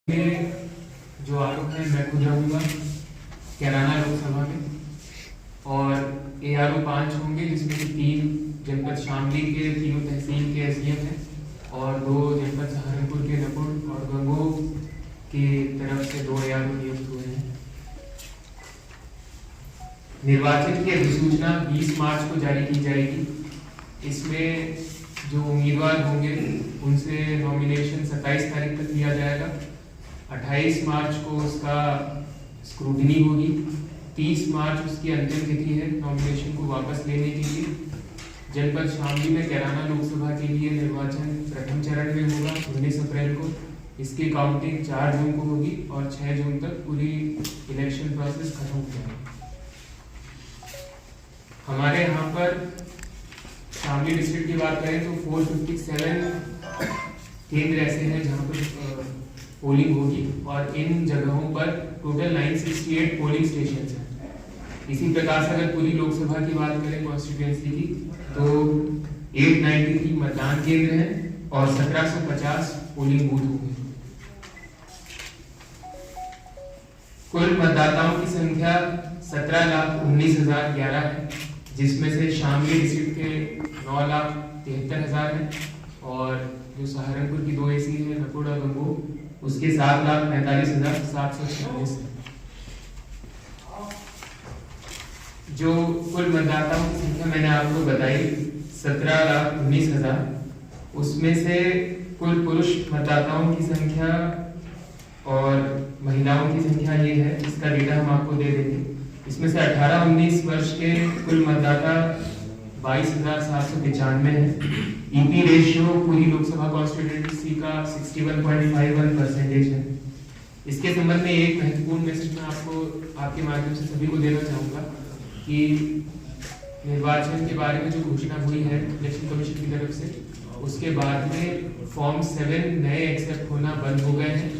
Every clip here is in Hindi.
जो आरोप है मैं खुद रहूंगा कैराना लोकसभा में, और ARO 5 होंगे जिसमें से 3 जनपद शामली के, तीनों तहसील के SDM हैं और 2 जनपद सहारनपुर के नकुल और गंगो की तरफ से 2 ARO नियुक्त हुए हैं। निर्वाचन की अधिसूचना 20 मार्च को जारी की जाएगी। इसमें जो उम्मीदवार होंगे उनसे नॉमिनेशन 27 तारीख तक लिया जाएगा। 28 मार्च को उसका स्क्रूटनी होगी। 30 मार्च उसकी अंतिम तिथि है नॉमिनेशन को वापस लेने के लिए। जनपद शामली में कैराना लोकसभा के लिए निर्वाचन प्रथम चरण में होगा 19 अप्रैल को। इसकी काउंटिंग 4 जून को होगी और 6 जून तक पूरी इलेक्शन प्रोसेस खत्म हो जाएगा। हमारे यहाँ पर शामली डिस्ट्रिक्ट की बात करें तो 457 केंद्र ऐसे हैं जहाँ पर पोलिंग होगी और इन जगहों पर टोटल 968 पोलिंग स्टेशन हैं। इसी प्रकार से अगर पूरी लोकसभा की बात करें कॉन्स्टिट्यूएंसी की तो 893 मतदान केंद्र हैं और 1750 पोलिंग बूथ होंगे। कुल मतदाताओं की संख्या 17,19,011 है, जिसमें से शामली डिस्ट्रिक्ट के 9,73,000 है और जो सहारनपुर की 2 AC है नकुल और गंगो उसके 7,45,746 है। जो कुल मतदाताओं की संख्या मैंने आपको बताई 17,19,000, उसमें से कुल पुरुष मतदाताओं की संख्या और महिलाओं की संख्या ये है, इसका डेटा हम आपको दे देंगे। इसमें से 18-19 वर्ष के कुल मतदाता 22,795 है। EP रेशियो पूरी लोकसभा कॉन्स्टिट्यूएंसी का 61.51% है। इसके संबंध में एक महत्वपूर्ण मैसेज मैं आपको आपके माध्यम से सभी को देना चाहूंगा कि निर्वाचन के बारे में जो घोषणा हुई है इलेक्शन कमीशन की तरफ से, उसके बाद में फॉर्म 7 नए एक्सेप्ट होना बंद हो गए हैं।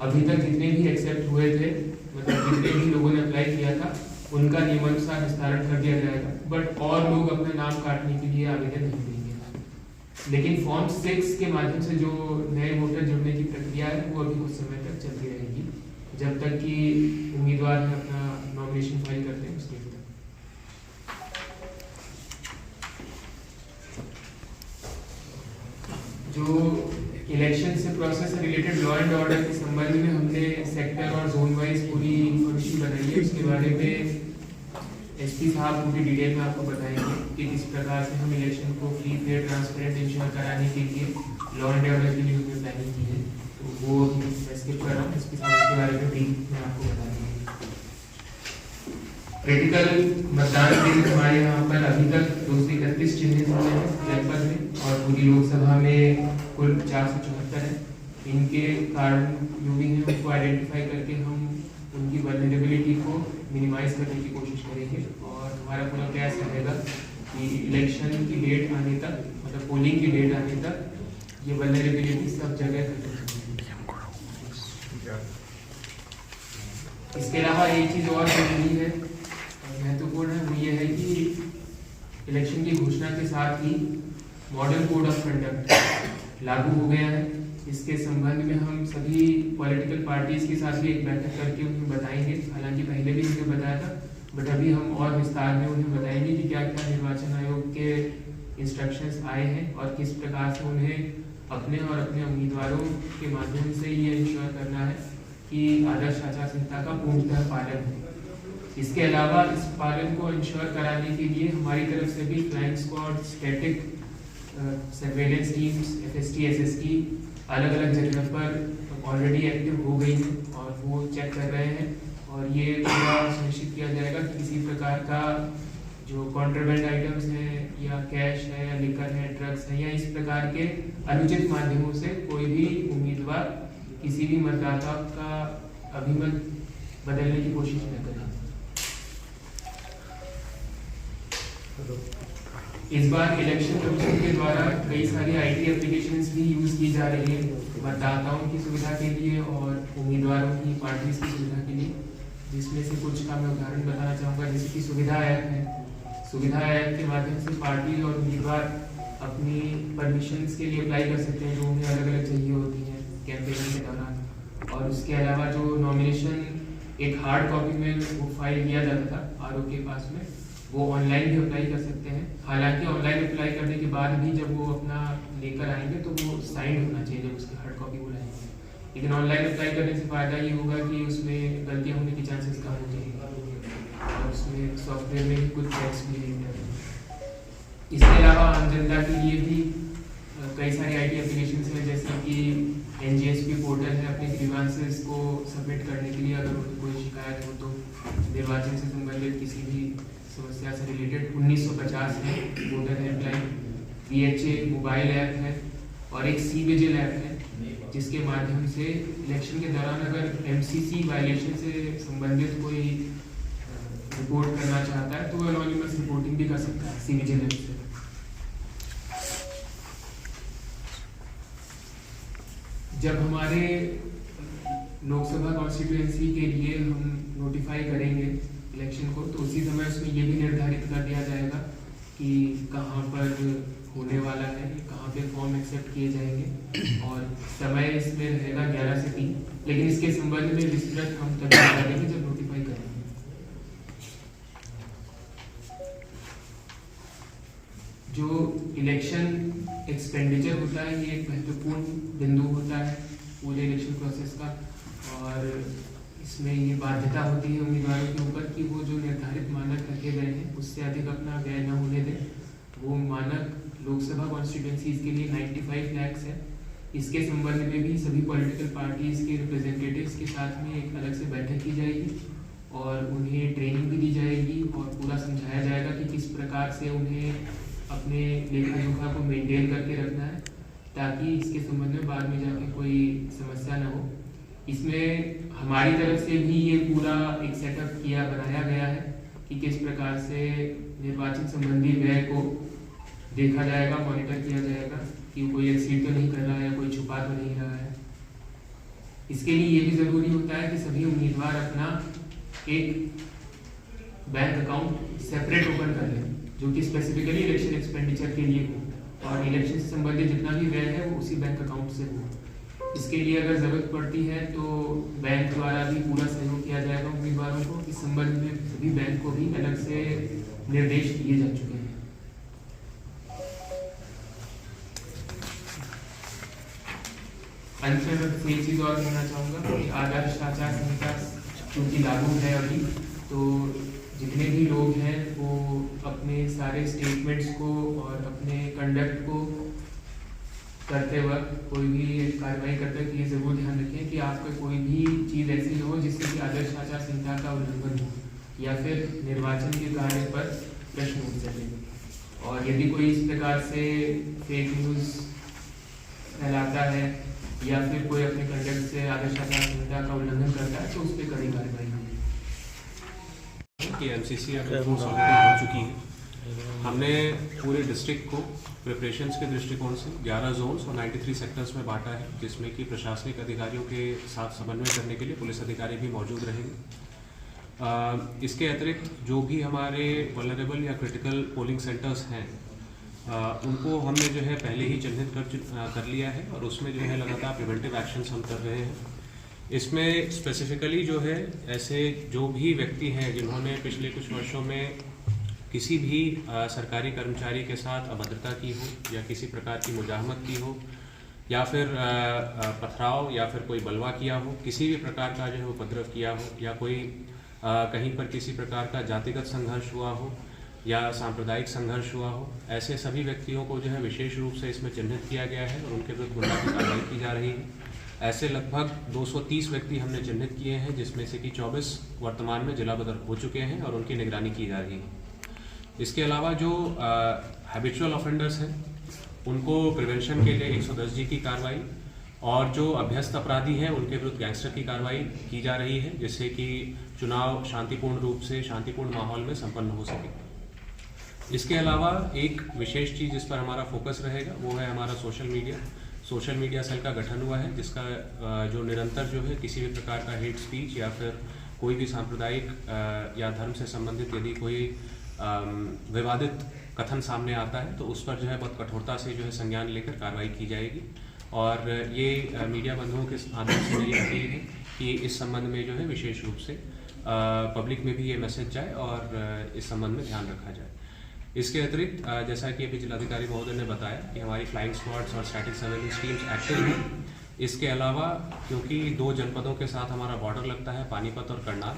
अभी तक जितने भी एक्सेप्ट हुए थे, मतलब जितने भी लोगों ने अप्लाई किया था, उनका नियमानुसार विस्तारण कर दिया जाएगा, बट और लोग अपने नाम काटने के लिए आवेदन नहीं देंगे। लेकिन फॉर्म 6 के माध्यम से जो नए वोटर जुड़ने की प्रक्रिया है वो अभी कुछ समय तक चलती रहेगी, जब तक कि उम्मीदवार अपना नॉमिनेशन फाइल करते हैं उसके तक। जो इलेक्शन से प्रोसेस से रिलेटेड लॉ एंड ऑर्डर के संबंध में हमने सेक्टर और जोन वाइज पूरी इंफॉर्मेशन बनाई है। उसके बारे में SP साहब पूरी डिटेल में आपको बताएंगे कि किस प्रकार से हम इलेक्शन को फ्री फेयर ट्रांसपेरेंट इंश्योर कराने के लिए लॉ एंड ऑर्डर के लिए हमने प्लानिंग की है। तो वो मैं स्किप कर रहा हूँ, SP साहब इसके बारे में ब्रीफ में आपको बताएंगे। क्रिटिकल मतदान केंद्र हमारे यहाँ पर अभी तक 231 चिन्हित हुए हैं जनपद में और पूरी लोकसभा में कुल 474 है। इनके कारण जो भी हैं उनको आइडेंटिफाई करके हम उनकी वल्नरेबिलिटी को मिनिमाइज करने की कोशिश करेंगे और हमारा पूरा प्रयास रहेगा कि इलेक्शन की डेट आने तक, मतलब पोलिंग की डेट आने तक ये वल्नरेबिलिटी सब जगह खत्म हो जाए। इसके अलावा एक चीज़ और जरूरी है, महत्वपूर्ण है, वो ये है कि इलेक्शन की घोषणा के साथ ही मॉडल कोड ऑफ कंडक्ट लागू हो गया है। इसके संबंध में हम सभी पॉलिटिकल पार्टीज के साथ भी एक बैठक करके उन्हें बताएंगे। हालांकि पहले भी उन्हें बताया था, बट अभी हम और विस्तार में उन्हें बताएंगे कि क्या क्या निर्वाचन आयोग के इंस्ट्रक्शंस आए हैं और किस प्रकार से उन्हें अपने और अपने उम्मीदवारों के माध्यम से ये इंश्योर करना है कि आदर्श आचार संहिता का पूर्णतः पालन हो। इसके अलावा इस पालन को इंश्योर कराने के लिए हमारी तरफ से भी flying squad, static surveillance teams, FST, SST अलग अलग जगह पर ऑलरेडी एक्टिव हो गई हैं और वो चेक कर रहे हैं और ये पूरा सुनिश्चित किया जाएगा कि किसी प्रकार का जो कॉन्ट्राबैंड आइटम्स हैं या कैश है या लिकर है, ड्रग्स है या इस प्रकार के अनुचित माध्यमों से कोई भी उम्मीदवार किसी भी मतदाता का अभिमत बदलने की कोशिश न करे। इस बार इलेक्शन कमीशन के द्वारा कई सारी IT एप्लीकेशंस भी यूज की जा रही है मतदाताओं की सुविधा के लिए और उम्मीदवारों की पार्टीज की सुविधा के लिए, जिसमें से कुछ का मैं उदाहरण बताना चाहूँगा। जैसे कि सुविधा ऐप है। सुविधा ऐप के माध्यम से पार्टी और उम्मीदवार अपनी परमिशंस के लिए अप्लाई कर सकते हैं जो उन्हें अलग अलग चाहिए होती हैं कैंपेनिंग के दौरान। और उसके अलावा जो नॉमिनेशन एक हार्ड कॉपी में वो फाइल किया जाता था आरओ के पास में, वो ऑनलाइन भी अप्लाई कर सकते हैं। हालांकि ऑनलाइन अप्लाई करने के बाद भी जब वो अपना लेकर आएंगे तो वो साइंड होना चाहिए जब उसकी हार्ड कॉपी वो लाएंगे। लेकिन ऑनलाइन अप्लाई करने से फ़ायदा ये होगा कि उसमें गलतियाँ होने के चांसेस कम होते हैं और उसमें सॉफ्टवेयर में भी कुछ चेक्स भी रहते हैं। इसके अलावा आम जनता के लिए भी कई सारे IT एप्लीकेशन हैं, जैसे कि NGSP पोर्टल है अपने ग्रीवांसेस को सबमिट करने के लिए। अगर उनको कोई शिकायत हो तो निर्वाचन से संबंधित किसी भी समस्या से रिलेटेड 1950 है voter helpline, VHA mobile app है और एक C-विजिल ऐप है, जिसके माध्यम से इलेक्शन के दौरान अगर MCC वायलेशन से संबंधित कोई रिपोर्ट करना चाहता है तो वो एनोनिमस रिपोर्टिंग भी कर सकता है C-विजिल ऐप से। जब हमारे लोकसभा कॉन्स्टिट्यूएंसी के लिए हम नोटिफाई करेंगे इलेक्शन को, तो उसी समय उसमें ये भी निर्धारित कर दिया जाएगा कि कहाँ पर होने वाला है, कहाँ पे फॉर्म एक्सेप्ट किए जाएंगे और समय इसमें रहेगा 11 से 3। लेकिन इसके संबंध में विस्तृत हम तभी करेंगे जब नोटिफाई करेंगे। जो इलेक्शन एक्सपेंडिचर होता है ये एक महत्वपूर्ण बिंदु होता है पूरे इलेक्शन प्रोसेस का, और इसमें ये बाध्यता होती है उम्मीदवारों के ऊपर कि वो जो निर्धारित मानक रखे गए हैं उससे अधिक अपना व्यय न होने दें। वो मानक लोकसभा कॉन्स्टिट्यूएंसीज के लिए 95 लाख है। इसके संबंध में भी सभी पॉलिटिकल पार्टीज के रिप्रेजेंटेटिव्स के साथ में एक अलग से बैठक की जाएगी और उन्हें ट्रेनिंग भी दी जाएगी और पूरा समझाया जाएगा कि किस प्रकार से उन्हें अपने लेखा जोखा को मेंटेन करके रखना है, ताकि इसके संबंध में बाद में जाके कोई समस्या न हो। इसमें हमारी तरफ से भी ये पूरा एक सेटअप बनाया गया है कि किस प्रकार से निर्वाचन संबंधी व्यय को देखा जाएगा, मॉनिटर किया जाएगा कि कोई एक्सीड तो नहीं कर रहा है या कोई छुपा तो नहीं रहा है। इसके लिए ये भी ज़रूरी होता है कि सभी उम्मीदवार अपना एक बैंक अकाउंट सेपरेट ओपन कर लें, जो कि स्पेसिफिकली इलेक्शन एक्सपेंडिचर के लिए हो और इलेक्शन से संबंधित जितना भी व्यय है वो उसी बैंक अकाउंट से हो। इसके लिए अगर ज़रूरत पड़ती है तो बैंक द्वारा भी पूरा सहयोग किया जाएगा उम्मीदवारों को। इस संबंध में सभी बैंक को भी अलग से निर्देश दिए जा चुके हैं। अंत में मैं एक चीज़ और कहना चाहूँगा कि आदर्श आचार संहिता क्योंकि लागू है अभी, तो जितने भी लोग हैं वो अपने सारे स्टेटमेंट्स को और अपने कंडक्ट को करते वक्त कोई भी कार्रवाई करते वक्त ये ज़रूर ध्यान रखें कि आपका कोई भी चीज़ ऐसी न हो जिससे कि आदर्श आचार संहिता का उल्लंघन हो या फिर निर्वाचन के कार्य पर प्रश्न उठ सके। और यदि कोई इस प्रकार से फेक न्यूज़ फैलाता है या फिर कोई अपने कंडक्ट से आदर्श आचार संहिता का उल्लंघन करता है तो उस पर कड़ी कार्रवाई होगी। कि MCC हो चुकी है। हमने पूरे डिस्ट्रिक्ट को प्रिपरेशंस के दृष्टिकोण से 11 जोन्स और 93 सेक्टर्स में बांटा है, जिसमें कि प्रशासनिक अधिकारियों के साथ समन्वय करने के लिए पुलिस अधिकारी भी मौजूद रहेंगे। इसके अतिरिक्त जो भी हमारे वल्नरेबल या क्रिटिकल पोलिंग सेंटर्स हैं उनको हमने जो है पहले ही चिन्हित कर लिया है और उसमें जो है लगातार प्रिवेंटिव एक्शंस हम कर रहे हैं। इसमें स्पेसिफिकली जो है ऐसे जो भी व्यक्ति हैं जिन्होंने पिछले कुछ वर्षों में किसी भी सरकारी कर्मचारी के साथ अभद्रता की हो या किसी प्रकार की मुजाहमत की हो या फिर पथराव या फिर कोई बलवा किया हो, किसी भी प्रकार का जो है उपद्रव किया हो या कोई कहीं पर किसी प्रकार का जातिगत संघर्ष हुआ हो या सांप्रदायिक संघर्ष हुआ हो, ऐसे सभी व्यक्तियों को जो है विशेष रूप से इसमें चिन्हित किया गया है और उनके विरुद्ध गुनाह कार्रवाई की जा रही है। ऐसे लगभग 230 व्यक्ति हमने चिन्हित किए हैं, जिसमें से कि 24 वर्तमान में जिला बदर हो चुके हैं और उनकी निगरानी की जा रही है। इसके अलावा जो हैबिचुअल ऑफेंडर्स हैं उनको प्रिवेंशन के लिए 110G की कार्रवाई और जो अभ्यस्त अपराधी हैं उनके विरुद्ध गैंगस्टर की कार्रवाई की जा रही है, जिससे कि चुनाव शांतिपूर्ण रूप से शांतिपूर्ण माहौल में संपन्न हो सके। इसके अलावा एक विशेष चीज़ जिस पर हमारा फोकस रहेगा वो है हमारा सोशल मीडिया सेल का गठन हुआ है, जिसका जो निरंतर जो है किसी भी प्रकार का हेट स्पीच या फिर कोई भी सांप्रदायिक या धर्म से संबंधित यदि कोई विवादित कथन सामने आता है तो उस पर जो है बहुत कठोरता से जो है संज्ञान लेकर कार्रवाई की जाएगी। और ये मीडिया बंधुओं के माध्यम से मेरी अपील है कि इस संबंध में जो है विशेष रूप से पब्लिक में भी ये मैसेज जाए और इस संबंध में ध्यान रखा जाए। इसके अतिरिक्त जैसा कि अभी जिलाधिकारी महोदय ने बताया कि हमारी फ्लाइंग स्क्वाड्स और स्टैटिक सर्वेलेंस टीम्स एक्टिव हैं। इसके अलावा क्योंकि 2 जनपदों के साथ हमारा बॉर्डर लगता है, पानीपत और करनाल,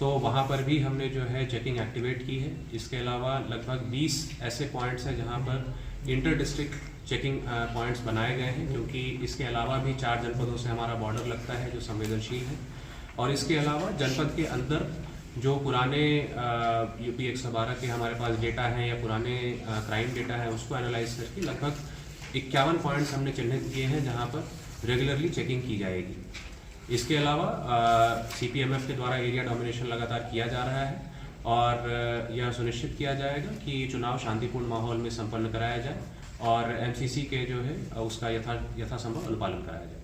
तो वहाँ पर भी हमने जो है चेकिंग एक्टिवेट की है। इसके अलावा लगभग 20 ऐसे पॉइंट्स हैं जहाँ पर इंटर डिस्ट्रिक्ट चेकिंग पॉइंट्स बनाए गए हैं, क्योंकि इसके अलावा भी 4 जनपदों से हमारा बॉर्डर लगता है जो संवेदनशील है। और इसके अलावा जनपद के अंदर जो पुराने यूपी 112 के हमारे पास डेटा हैं या पुराने क्राइम डेटा है, उसको एनालाइज करके लगभग 51 पॉइंट्स हमने चिन्हित किए हैं जहाँ पर रेगुलरली चेकिंग की जाएगी। इसके अलावा CPMF के द्वारा एरिया डोमिनेशन लगातार किया जा रहा है और यह सुनिश्चित किया जाएगा कि चुनाव शांतिपूर्ण माहौल में संपन्न कराया जाए और MCC के जो है उसका यथासंभव अनुपालन कराया जाए।